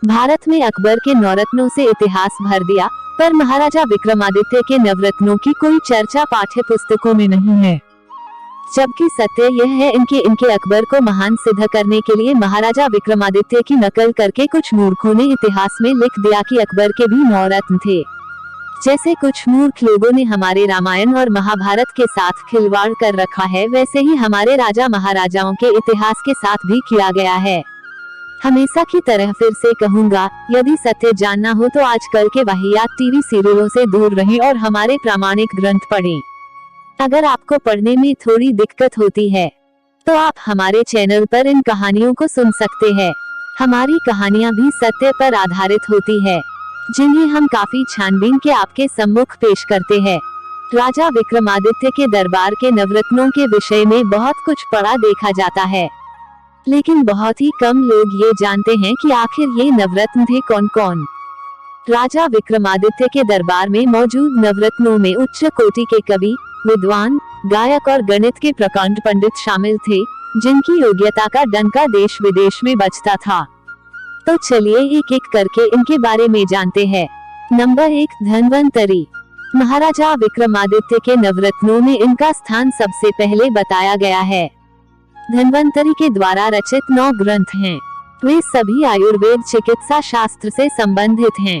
भारत में अकबर के नवरत्नों से इतिहास भर दिया, पर महाराजा विक्रमादित्य के नवरत्नों की कोई चर्चा पाठ्य पुस्तकों में नहीं है। जबकि सत्य यह है इनके अकबर को महान सिद्ध करने के लिए महाराजा विक्रमादित्य की नकल करके कुछ मूर्खों ने इतिहास में लिख दिया कि अकबर के भी नवरत्न थे। जैसे कुछ मूर्ख लोगों ने हमारे रामायण और महाभारत के साथ खिलवाड़ कर रखा है, वैसे ही हमारे राजा महाराजाओं के इतिहास के साथ भी किया गया है। हमेशा की तरह फिर से कहूँगा, यदि सत्य जानना हो तो आजकल के वाहियात टीवी सीरियलों से दूर रहें और हमारे प्रामाणिक ग्रंथ पढ़ें। अगर आपको पढ़ने में थोड़ी दिक्कत होती है तो आप हमारे चैनल पर इन कहानियों को सुन सकते हैं। हमारी कहानियाँ भी सत्य पर आधारित होती है, जिन्हें हम काफी छानबीन के आपके सम्मुख पेश करते हैं। राजा विक्रमादित्य के दरबार के नवरत्नों के विषय में बहुत कुछ पढ़ा देखा जाता है, लेकिन बहुत ही कम लोग ये जानते हैं कि आखिर ये नवरत्न थे कौन कौन। राजा विक्रमादित्य के दरबार में मौजूद नवरत्नों में उच्च कोटि के कवि, विद्वान, गायक और गणित के प्रकांड पंडित शामिल थे, जिनकी योग्यता का डंका देश विदेश में बजता था। तो चलिए एक एक करके इनके बारे में जानते हैं। नंबर 1, धन्वंतरी। महाराजा विक्रमादित्य के नवरत्नों में इनका स्थान सबसे पहले बताया गया है। धन्वंतरी के द्वारा रचित 9 ग्रंथ हैं। वे सभी आयुर्वेद चिकित्सा शास्त्र से संबंधित हैं।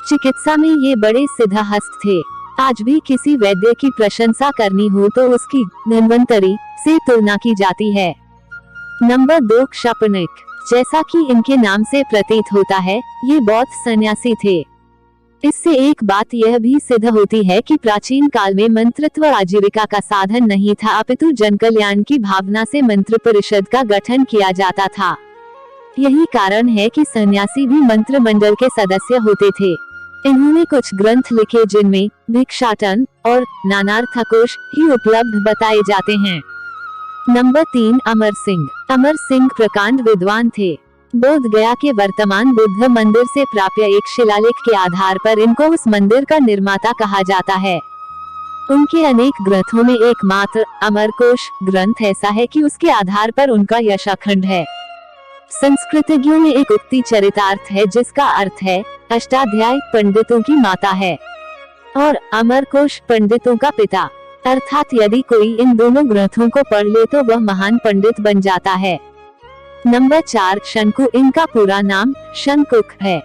चिकित्सा में ये बड़े सिद्धहस्त थे। आज भी किसी वैद्य की प्रशंसा करनी हो तो उसकी धन्वंतरी से तुलना की जाती है। नंबर 2, क्षपणिक। जैसा कि इनके नाम से प्रतीत होता है, ये बौद्ध सन्यासी थे। इससे एक बात यह भी सिद्ध होती है कि प्राचीन काल में मंत्रत्व आजीविका का साधन नहीं था, अपितु जनकल्याण की भावना से मंत्र परिषद का गठन किया जाता था। यही कारण है कि सन्यासी भी मंत्र मंडल के सदस्य होते थे। इन्होंने कुछ ग्रंथ लिखे जिनमें भिक्षाटन और नानार्थकोश ही उपलब्ध बताए जाते हैं। नंबर 3, अमर सिंह। अमर सिंह प्रकांड विद्वान थे। बोध गया के वर्तमान बुद्ध मंदिर से प्राप्त एक शिलालेख के आधार पर इनको उस मंदिर का निर्माता कहा जाता है। उनके अनेक ग्रंथों में एकमात्र अमरकोश ग्रंथ ऐसा है कि उसके आधार पर उनका यश अखंड है। संस्कृतज्ञों में एक उक्ति चरितार्थ है जिसका अर्थ है अष्टाध्याय पंडितों की माता है और अमरकोश पंडितों का पिता। अर्थात यदि कोई इन दोनों ग्रंथों को पढ़ ले तो वह महान पंडित बन जाता है। नंबर 4, शंकु। इनका पूरा नाम शंकुक है।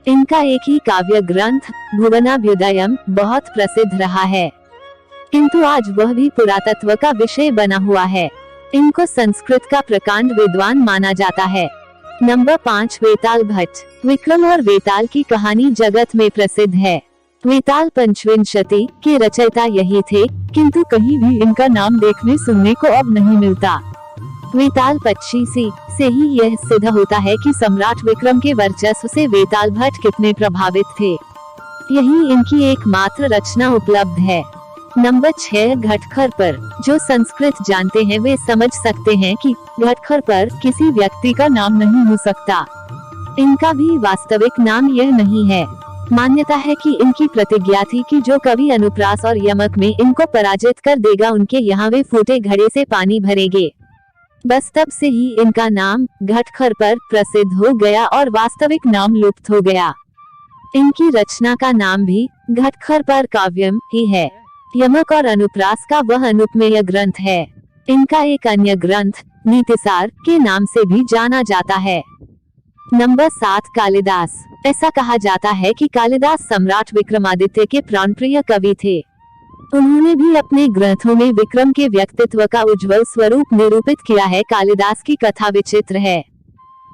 इनका एक ही काव्य ग्रंथ भुवनाभ्युदयम बहुत प्रसिद्ध रहा है, किंतु आज वह भी पुरातत्व का विषय बना हुआ है। इनको संस्कृत का प्रकांड विद्वान माना जाता है। नंबर 5, वेताल भट्ट। विक्रम और वेताल की कहानी जगत में प्रसिद्ध है। वेताल पंचविंशति के रचयिता यही थे, किंतु कहीं भी इनका नाम देखने सुनने को अब नहीं मिलता। वेताल 25 से ही यह सिद्ध होता है कि सम्राट विक्रम के वर्चस्व से वेताल भट्ट कितने प्रभावित थे। यही इनकी एकमात्र रचना उपलब्ध है। नंबर 6, घटखर पर। जो संस्कृत जानते हैं वे समझ सकते हैं कि घटखर पर किसी व्यक्ति का नाम नहीं हो सकता। इनका भी वास्तविक नाम यह नहीं है। मान्यता है कि इनकी प्रतिज्ञा थी कि जो कभी अनुप्रास और यमक में इनको पराजित कर देगा उनके यहाँ वे फूटे घड़े से पानी भरेंगे। बस तब से ही इनका नाम घटखर पर प्रसिद्ध हो गया और वास्तविक नाम लुप्त हो गया। इनकी रचना का नाम भी घटखर पर काव्यम ही है। यमक और अनुप्रास का वह अनुपमेय ग्रंथ है। इनका एक अन्य ग्रंथ नीतिसार के नाम से भी जाना जाता है। नंबर 7, कालिदास। ऐसा कहा जाता है कि कालिदास सम्राट विक्रमादित्य के प्राणप्रिय कवि थे। उन्होंने भी अपने ग्रंथों में विक्रम के व्यक्तित्व का उज्जवल स्वरूप निरूपित किया है। कालिदास की कथा विचित्र है।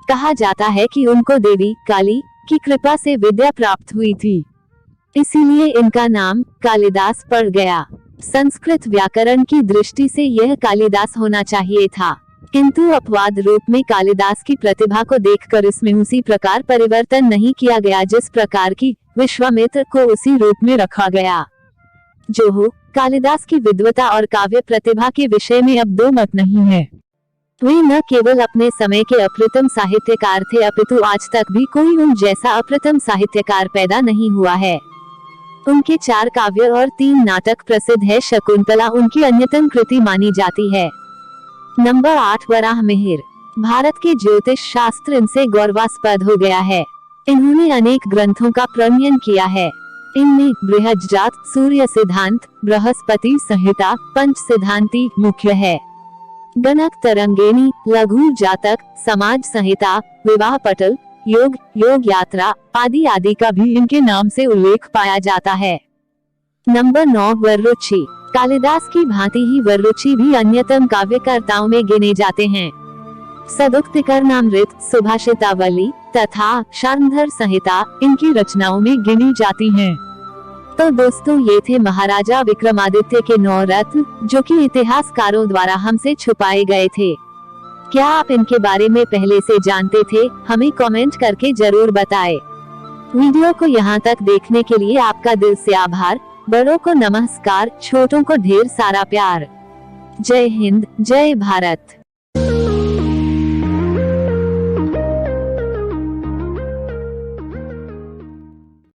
कहा जाता है कि उनको देवी काली की कृपा से विद्या प्राप्त हुई थी, इसीलिए इनका नाम कालिदास पड़ गया। संस्कृत व्याकरण की दृष्टि से यह कालिदास होना चाहिए था, किंतु अपवाद रूप में कालिदास की प्रतिभा को देखकर इसमें उसी प्रकार परिवर्तन नहीं किया गया जिस प्रकार की विश्वामित्र को उसी रूप में रखा गया। जो हो, कालिदास की विद्वता और काव्य प्रतिभा के विषय में अब दो मत नहीं है। वे न केवल अपने समय के अप्रतिम साहित्यकार थे, अपितु आज तक भी कोई उन जैसा अप्रतिम साहित्यकार पैदा नहीं हुआ है। उनके 4 काव्य और 3 नाटक प्रसिद्ध है। शकुंतला उनकी अन्यतम कृति मानी जाती है। नंबर 8, वराह मिहिर। भारत के ज्योतिष शास्त्र इनसे गौरवास्पद हो गया है। इन्होंने अनेक ग्रंथों का प्रणयन किया है। इनमें बृहज्जात, सूर्य सिद्धांत, बृहस्पति संहिता, पंच सिद्धांति मुख्य है। गणक तरंगिणी, लघु जातक, समाज संहिता, विवाह पटल, योग, योग यात्रा आदि आदि का भी इनके नाम से उल्लेख पाया जाता है। नंबर 9 वररुचि। कालिदास की भांति ही वररुचि भी अन्यतम काव्यकर्ताओं में गिने जाते हैं। सदुक्तिकरणामृत, सुभाषितावली तथा शार्ंगधर संहिता इनकी रचनाओं में गिनी जाती हैं। तो दोस्तों, ये थे महाराजा विक्रमादित्य के 9 रत्न, जो कि इतिहासकारों द्वारा हमसे छुपाए गए थे। क्या आप इनके बारे में पहले से जानते थे? हमें कमेंट करके जरूर बताएं। वीडियो को यहाँ तक देखने के लिए आपका दिल से आभार। बड़ों को नमस्कार, छोटों को ढेर सारा प्यार। जय हिंद, जय भारत।